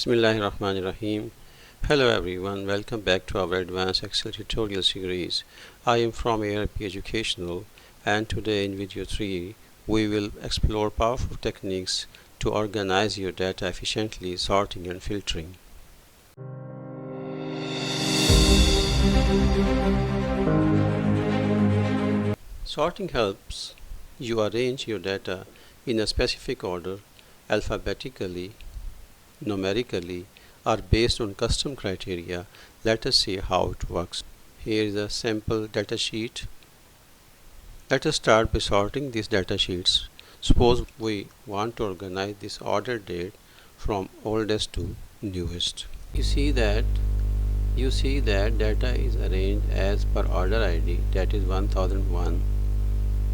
Bismillahirrahmanirrahim. Hello everyone, welcome back to our advanced Excel tutorial series. I am from ARP Educational, and today in video 3 we will explore powerful techniques to organize your data efficiently, sorting and filtering. Sorting helps you arrange your data in a specific order, alphabetically, numerically, or based on custom criteria. Let us see how it works. Here is a simple data sheet. Let us start by sorting these data sheets. Suppose we want to organize this order date from oldest to newest. You see that data is arranged as per order ID, that is 1001,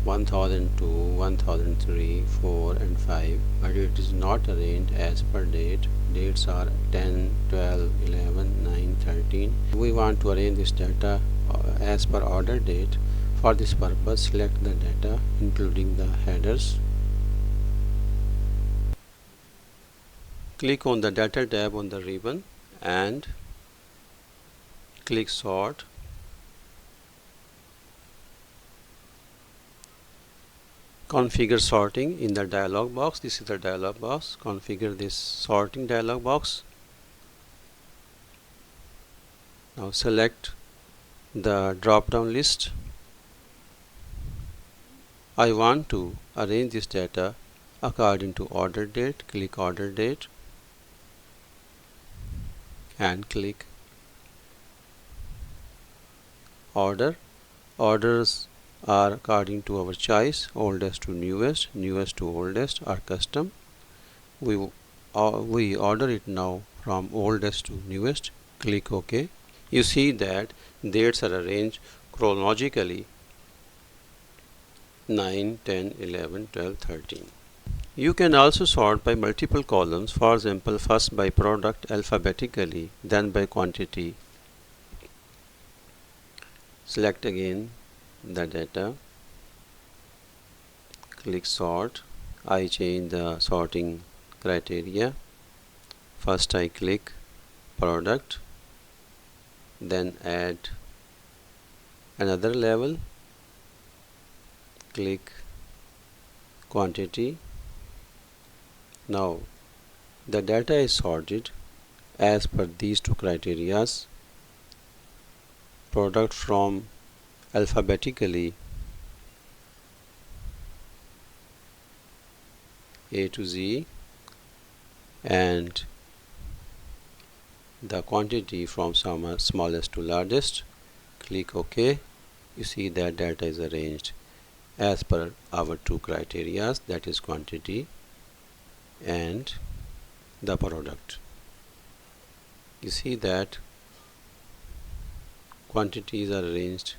1002, 1003, 4 and 5, but it is not arranged as per date. Dates are 10, 12, 11, 9, 13. We want to arrange this data as per order date. For this purpose, select the data including the headers. Click on the data tab on the ribbon and click sort. Configure sorting in the dialog box. This is the dialog box. Configure this sorting dialog box. Now select the drop down list. I want to arrange this data according to order date. Click order date and click order. Orders are according to our choice, oldest to newest, newest to oldest, or custom. We order it now from oldest to newest. Click OK. You see that dates are arranged chronologically 9, 10, 11, 12, 13. You can also sort by multiple columns. For example, first by product alphabetically, then by quantity. Select again the data, click sort. I change the sorting criteria. First I click product, then add another level, click quantity. Now the data is sorted as per these two criterias. Product from alphabetically A to Z, and the quantity from smallest to largest. Click OK. You see that data is arranged as per our two criterias, that is quantity and the product. You see that quantities are arranged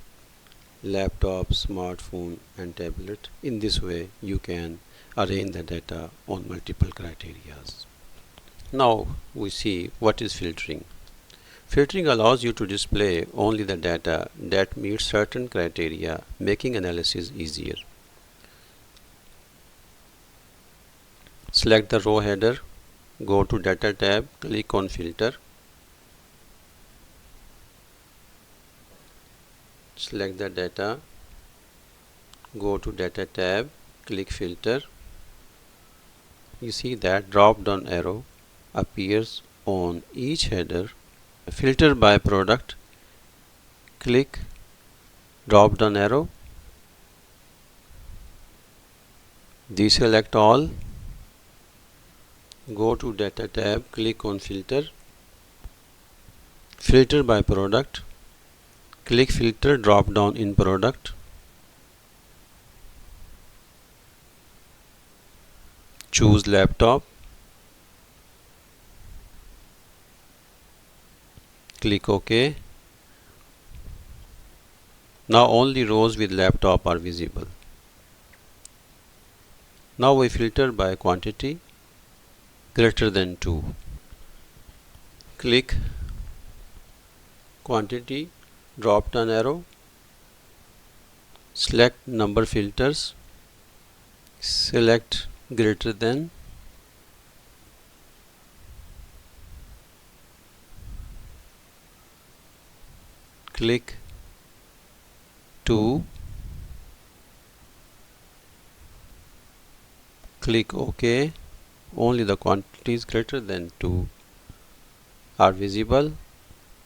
laptop, smartphone and tablet. In this way you can arrange the data on multiple criteria. Now we see what is filtering. Filtering allows you to display only the data that meets certain criteria, making analysis easier. Select the row header, go to data tab, click on filter. Select the data, go to data tab, click filter. You see that drop down arrow appears on each header. Filter by product, click drop down arrow, deselect all, go to data tab, click on filter. Filter by product, click filter drop down in product. Choose laptop. Click OK. Now only rows with laptop are visible. Now we filter by quantity greater than 2. Click quantity, drop down arrow, select number filters, select greater than, click 2, click OK. Only the quantities greater than 2 are visible,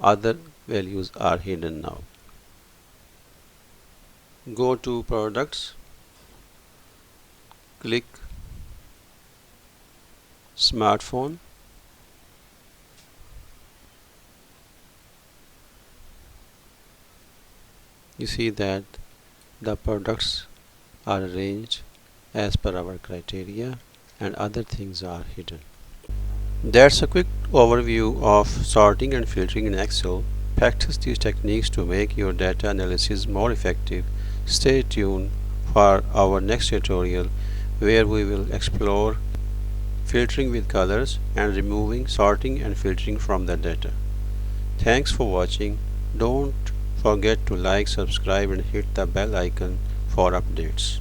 other values are hidden now. Go to products, click smartphone, you see that the products are arranged as per our criteria and other things are hidden. That's a quick overview of sorting and filtering in Excel. Practice these techniques to make your data analysis more effective. Stay tuned for our next tutorial where we will explore filtering with colors and removing, sorting and filtering from the data. Thanks for watching. Don't forget to like, subscribe and hit the bell icon for updates.